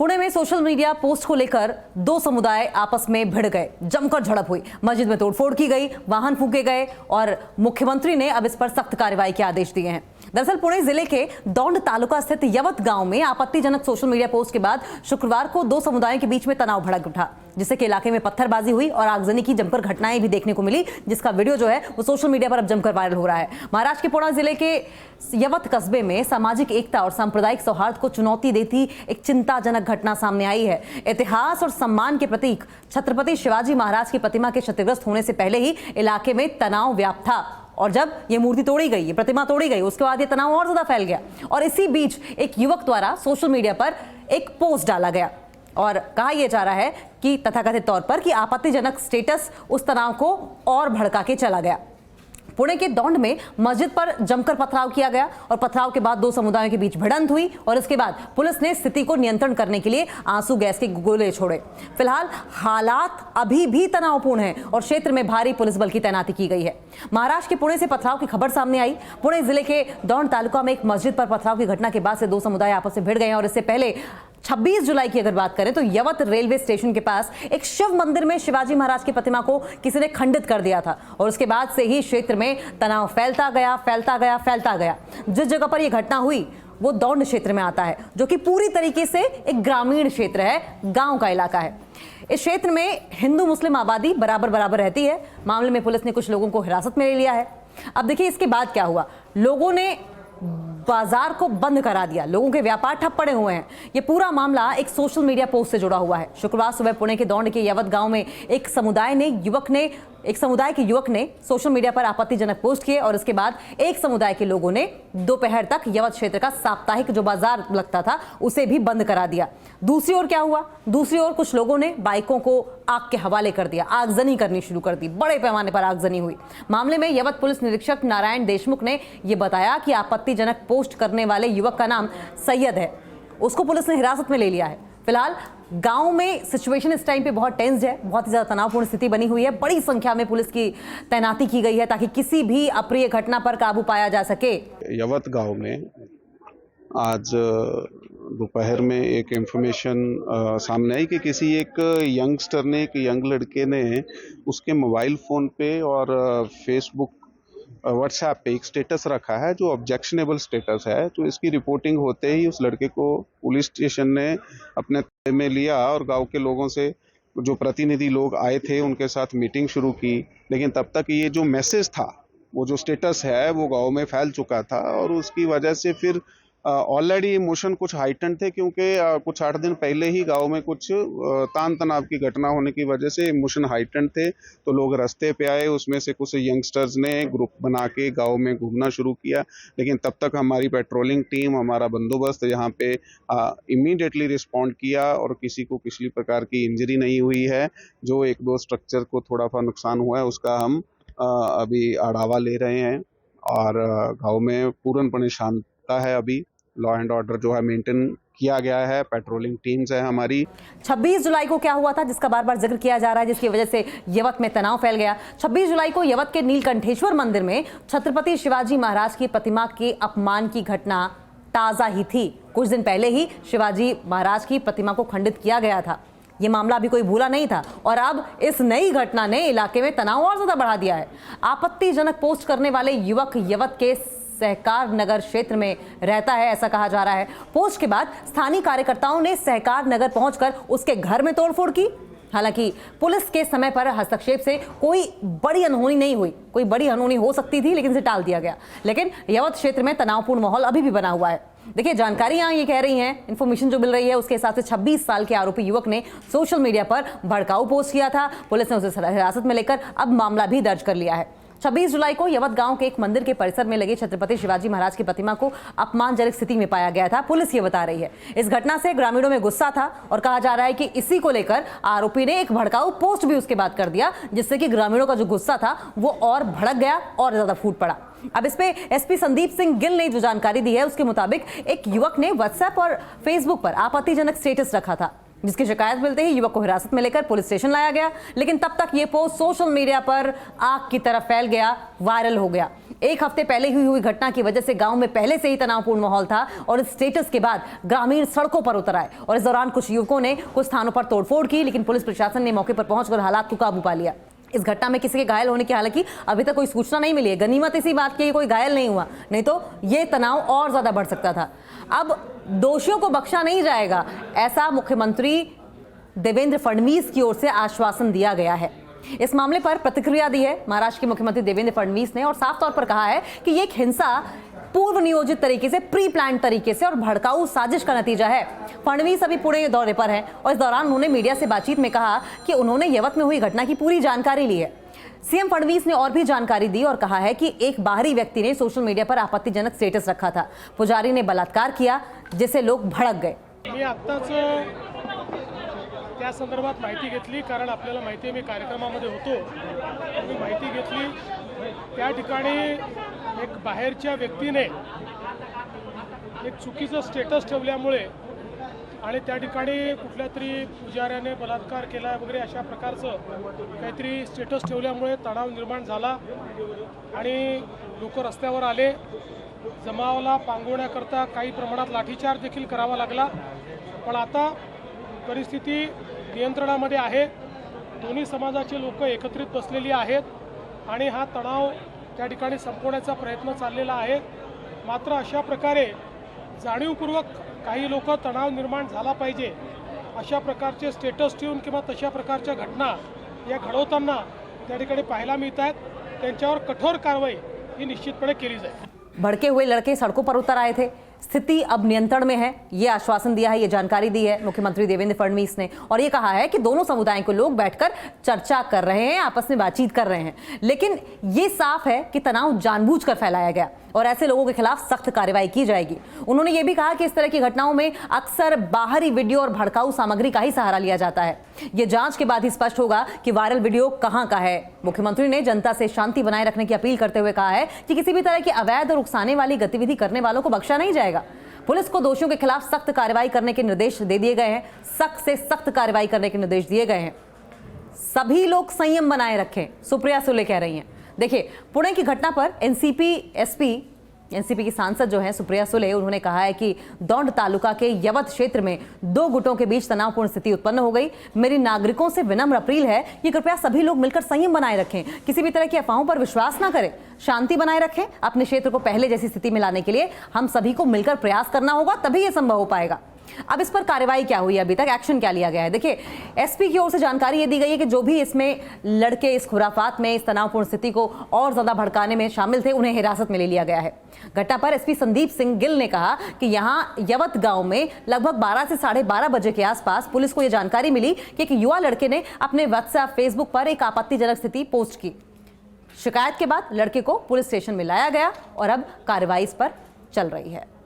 पुणे में social media post को लेकर दो समुदाय आपस में भिड़ गए, जमकर झड़प हुई, मस्जिद में तोड़फोड़ की गई, वाहन फूंके गए और मुख्यमंत्री ने अब इस पर सख्त कार्रवाई के आदेश दिए हैं। दरअसल पुणे जिले के दौंड तालुका स्थित यवत गांव में आपत्तिजनक सोशल मीडिया पोस्ट के बाद शुक्रवार को दो समुदायों के बीच में तनाव भड़क उठा, जिससे कि इलाके में पत्थरबाजी हुई और आगजनी की जमकर घटनाएं भी देखने को मिली, जिसका वीडियो जो है वो सोशल मीडिया पर अब जमकर वायरल हो रहा है। महाराष्ट्र के पुणे जिले के यवत कस्बे में सामाजिक एकता और सांप्रदायिक सौहार्द को चुनौती देती एक चिंताजनक घटना सामने आई है। इतिहास और सम्मान के प्रतीक छत्रपति शिवाजी महाराज की प्रतिमा के क्षतिग्रस्त होने से पहले ही इलाके में तनाव व्याप्त था और जब ये मूर्ति तोड़ी गई, ये प्रतिमा तोड़ी गई, उसके बाद ये तनाव और ज्यादा फैल गया और इसी बीच एक युवक द्वारा सोशल मीडिया पर एक पोस्ट डाला गया और कहा यह जा रहा है कि तथाकथित तौर पर कि आपत्तिजनक स्टेटस उस तनाव को और भड़का के चला गया। पुणे के दौंड में मस्जिद पर जमकर पथराव किया गया और पथराव के बाद दो समुदायों के बीच भिड़ंत हुई और इसके बाद पुलिस ने स्थिति को नियंत्रण करने के लिए आंसू गैस के गोले छोड़े। फिलहाल हालात अभी भी तनावपूर्ण हैं और क्षेत्र में भारी पुलिस बल की तैनाती की गई है। महाराष्ट्र के पुणे से पथराव की खबर सामने आई। पुणे जिले के दौंड तालुका में एक मस्जिद पर पथराव की घटना के बाद से दो समुदाय आपस में भिड़ गए हैं और इससे पहले 26 जुलाई की अगर बात करें तो यवत रेलवे स्टेशन के पास एक शिव मंदिर में शिवाजी महाराज की प्रतिमा को किसी ने खंडित कर दिया था और उसके बाद से ही क्षेत्र में तनाव फैलता गया। जिस जगह पर यह घटना हुई वो दौंड क्षेत्र में आता है, जो कि पूरी तरीके से एक ग्रामीण क्षेत्र है, गांव का इलाका है। इस क्षेत्र में हिंदू मुस्लिम आबादी बराबर रहती है। मामले में पुलिस ने कुछ लोगों को हिरासत में ले लिया है। अब देखिए इसके बाद क्या हुआ। लोगों ने बाजार को बंद करा दिया, लोगों के व्यापार ठप पड़े हुए हैं। ये पूरा मामला एक सोशल मीडिया पोस्ट से जुड़ा हुआ है। शुक्रवार सुबह पुणे के दौंड के यवत गांव में एक समुदाय के युवक ने सोशल मीडिया पर आपत्तिजनक पोस्ट किए और इसके बाद एक समुदाय के लोगों ने दोपहर तक यवत क्षेत्र का साप्ताहिक जो बाजार लगता था उसे भी बंद करा दिया। दूसरी ओर क्या हुआ, दूसरी ओर कुछ लोगों ने बाइकों को आग के हवाले कर दिया, आगजनी करनी शुरू कर दी। बड़े पैमाने पर आगजनी हुई। मामले में यवत पुलिस निरीक्षक नारायण देशमुख ने यह बताया कि आपत्तिजनक पोस्ट करने वाले युवक का नाम सैयद है, उसको पुलिस ने हिरासत में ले लिया है। फिलहाल गांव में सिचुएशन इस टाइम पे बहुत टेंस्ड है, बहुत ही ज्यादा तनावपूर्ण स्थिति बनी हुई है। बड़ी संख्या में पुलिस की तैनाती की गई है ताकि किसी भी अप्रिय घटना पर काबू पाया जा सके। यवत गांव में आज दोपहर में एक इंफॉर्मेशन सामने आई कि किसी एक यंगस्टर ने, एक यंग लड़के ने उसके मोबाइल फ़ोन पे और फेसबुक व्हाट्सएप पे एक स्टेटस रखा है जो ऑब्जेक्शनेबल स्टेटस है। तो इसकी रिपोर्टिंग होते ही उस लड़के को पुलिस स्टेशन ने अपने थाने में लिया और गांव के लोगों से, जो प्रतिनिधि लोग आए थे, उनके साथ मीटिंग शुरू की। लेकिन तब तक ये जो मैसेज था, वो जो स्टेटस है, वो गांव में फैल चुका था और उसकी वजह से फिर ऑलरेडी इमोशन कुछ हाइटन थे, क्योंकि कुछ 8 दिन पहले ही गांव में कुछ तान तनाव की घटना होने की वजह से इमोशन हाइटन थे। तो लोग रास्ते पे आए, उसमें से कुछ यंगस्टर्स ने ग्रुप बना के गांव में घूमना शुरू किया। लेकिन तब तक हमारी पेट्रोलिंग टीम, हमारा बंदोबस्त यहाँ पे इमीडिएटली रिस्पॉन्ड किया और किसी को किसी प्रकार की इंजरी नहीं हुई है। जो 1-2 स्ट्रक्चर को थोड़ा सा नुकसान हुआ है उसका हम अभी आढ़ावा ले रहे हैं और गाँव में पूर्णपणे शांतता है। अभी लॉ एंड ऑर्डर जो है मेंटेन किया गया है, पेट्रोलिंग टीम्स है हमारी। 26 जुलाई को क्या हुआ था जिसका बार बार जिक्र किया जा रहा है, जिसकी वजह से यवत में तनाव फैल गया। 26 जुलाई को यवत के नीलकंठेश्वर मंदिर में छत्रपति शिवाजी महाराज की प्रतिमा के अपमान की घटना ताजा ही थी। कुछ दिन पहले ही शिवाजी महाराज की प्रतिमा को खंडित किया गया था। ये मामला अभी कोई भूला नहीं था और अब इस नई घटना ने इलाके में तनाव और ज्यादा बढ़ा दिया है। आपत्तिजनक पोस्ट करने वाले युवक यवत के सहकार नगर क्षेत्र में रहता है, ऐसा कहा जा रहा है। पोस्ट के बाद स्थानीय कार्यकर्ताओं ने सहकार नगर पहुंचकर उसके घर में तोड़फोड़ की। हालांकि पुलिस के समय पर हस्तक्षेप से कोई बड़ी अनहोनी नहीं हुई। कोई बड़ी अनहोनी हो सकती थी लेकिन इसे टाल दिया गया। लेकिन यवत क्षेत्र में तनावपूर्ण माहौल अभी भी बना हुआ है। देखिए जानकारियां ये कह रही हैं, इन्फॉर्मेशन जो मिल रही है उसके हिसाब से 26 साल के आरोपी युवक ने सोशल मीडिया पर भड़काऊ पोस्ट किया था। पुलिस ने उसे हिरासत में लेकर अब मामला भी दर्ज कर लिया है। 26 जुलाई को यवत गांव के एक मंदिर के परिसर में लगे छत्रपति शिवाजी महाराज की प्रतिमा को अपमानजनक स्थिति में पाया गया था, पुलिस ये बता रही है। इस घटना से ग्रामीणों में गुस्सा था और कहा जा रहा है कि इसी को लेकर आरोपी ने एक भड़काऊ पोस्ट भी उसके बाद कर दिया, जिससे कि ग्रामीणों का जो गुस्सा था वो और भड़क गया और ज्यादा फूट पड़ा। अब इस पे एसपी संदीप सिंह गिल ने जो जानकारी दी है उसके मुताबिक एक युवक ने व्हाट्सएप और फेसबुक पर आपत्तिजनक स्टेटस रखा था, जिसकी शिकायत मिलते ही युवक को हिरासत में लेकर पुलिस स्टेशन लाया गया। लेकिन तब तक ये पोस्ट सोशल मीडिया पर आग की तरह फैल गया, वायरल हो गया। एक हफ्ते पहले हुई घटना की वजह से गांव में पहले से ही तनावपूर्ण माहौल था और इस स्टेटस के बाद ग्रामीण सड़कों पर उतर आए और इस दौरान कुछ युवकों ने कुछ स्थानों पर तोड़फोड़ की, लेकिन पुलिस प्रशासन ने मौके पर पहुंचकर हालात को काबू पा लिया। इस घटना में किसी के घायल होने की हालांकि अभी तक कोई सूचना नहीं मिली है। गनीमत इसी बात की कोई घायल नहीं हुआ, नहीं तो ये तनाव और ज्यादा बढ़ सकता था। अब दोषियों को बख्शा नहीं जाएगा, ऐसा मुख्यमंत्री देवेंद्र फडणवीस की ओर से आश्वासन दिया गया है। इस मामले पर प्रतिक्रिया दी है महाराष्ट्र के मुख्यमंत्री देवेंद्र फडणवीस ने और साफ तौर पर कहा है कि ये एक हिंसा पूर्व नियोजित तरीके से, प्री प्लान तरीके से और भड़काऊ साजिश का नतीजा है। फडणवीस अभी पुणे दौरे पर हैं और इस दौरान उन्होंने मीडिया से बातचीत में कहा कि उन्होंने यवत में हुई घटना की पूरी जानकारी ली है। सीएम फडणवीस ने और भी जानकारी दी और कहा है कि एक बाहरी व्यक्ति ने सोशल मीडिया पर आपत्तिजनक स्टेटस रखा था। पुजारी ने बलात्कार किया, जिससे लोग भड़क गए। मी आत्ताच त्या संदर्भात माहिती घेतली, कारण आपल्याला माहिती आहे मी कार्यक्रमामध्ये होतो। मी माहिती घेतली, त्या ठिकाणी एक बाहेरच्या व्यक्तीने एक चुकीचं स्टेटस ठेवल्यामुळे आणि त्या ठिकाणी कुठल्या तरी पुजाऱ्याने बलात्कार केला वगैरे अशा प्रकारचं काहीतरी स्टेटस ठेवल्यामुळे तणाव निर्माण झाला आणि लोक रस्त्यावर आले। जमावाला पांगवण्याकरता काही प्रमाणात लाठीचार्ज देखील करावा लागला, पण आता परिस्थिती नियंत्रणामध्ये आहे। दोन्ही समाजाचे लोक एकत्रित बसलेली आहेत आणि हा तणाव त्या ठिकाणी संपवण्याचा प्रयत्न चाललेला आहे। मात्र अशा प्रकारे जाणीवपूर्वक काही लोक तणाव निर्माण झाला पाहिजे अशा प्रकारचे स्टेटस ठेवून किंवा तशा प्रकारच्या घटना या घडवताना त्या ठिकाणी पाहायला मिळत आहेत। त्यांच्यावर कठोर कारवाई ही निश्चितपणे केली जाईल। भड़के हुए लड़के सड़कों पर उतर आए थे, स्थिति अब नियंत्रण में है, ये आश्वासन दिया है, ये जानकारी दी है मुख्यमंत्री देवेंद्र फडणवीस ने और ये कहा है कि दोनों समुदायों के लोग बैठकर चर्चा कर रहे हैं, आपस में बातचीत कर रहे हैं। लेकिन ये साफ है कि तनाव जानबूझकर फैलाया गया और ऐसे लोगों के खिलाफ सख्त कार्रवाई की जाएगी। उन्होंने ये भी कहा कि इस तरह की घटनाओं में अक्सर बाहरी वीडियो और भड़काऊ सामग्री का ही सहारा लिया जाता है। ये जांच के बाद ही स्पष्ट होगा कि वायरल वीडियो कहां का है। मुख्यमंत्री ने जनता से शांति बनाए रखने की अपील करते हुए कहा है कि किसी भी तरह की अवैध और उकसाने वाली गतिविधि करने वालों को बख्शा नहीं जाएगा। पुलिस को दोषियों के खिलाफ सख्त कार्रवाई करने के निर्देश दे दिए गए हैं, सख्त से सख्त कार्रवाई करने के निर्देश दिए गए हैं। सभी लोग संयम बनाए रखें, सुप्रिया सुले कह रही हैं। देखिए, पुणे की घटना पर एनसीपी की सांसद जो हैं सुप्रिया सुले, उन्होंने कहा है कि दौंड तालुका के यवत क्षेत्र में दो गुटों के बीच तनावपूर्ण स्थिति उत्पन्न हो गई। मेरी नागरिकों से विनम्र अपील है कि कृपया सभी लोग मिलकर संयम बनाए रखें, किसी भी तरह की अफवाहों पर विश्वास ना करें, शांति बनाए रखें। अपने क्षेत्र को पहले जैसी स्थिति में लाने के लिए हम सभी को मिलकर प्रयास करना होगा, तभी यह संभव हो पाएगा। अब इस पर कार्रवाई क्या हुई, अभी तक एक्शन क्या लिया गया है? देखिए, एसपी की ओर से जानकारी ये दी गई है कि जो भी इसमें लड़के इस खुराफात में, इस तनावपूर्ण स्थिति को और ज्यादा भड़काने में शामिल थे, उन्हें हिरासत में ले लिया गया है। घटना पर एसपी संदीप सिंह गिल ने कहा कि यहां यवत गांव में लगभग 12 से 12:30 बजे के आसपास पुलिस को यह जानकारी मिली कि एक युवा लड़के ने अपने व्हाट्सएप, फेसबुक पर एक आपत्तिजनक स्थिति पोस्ट की। शिकायत के बाद लड़के को पुलिस स्टेशन में लाया गया और अब कार्रवाई इस पर चल रही है।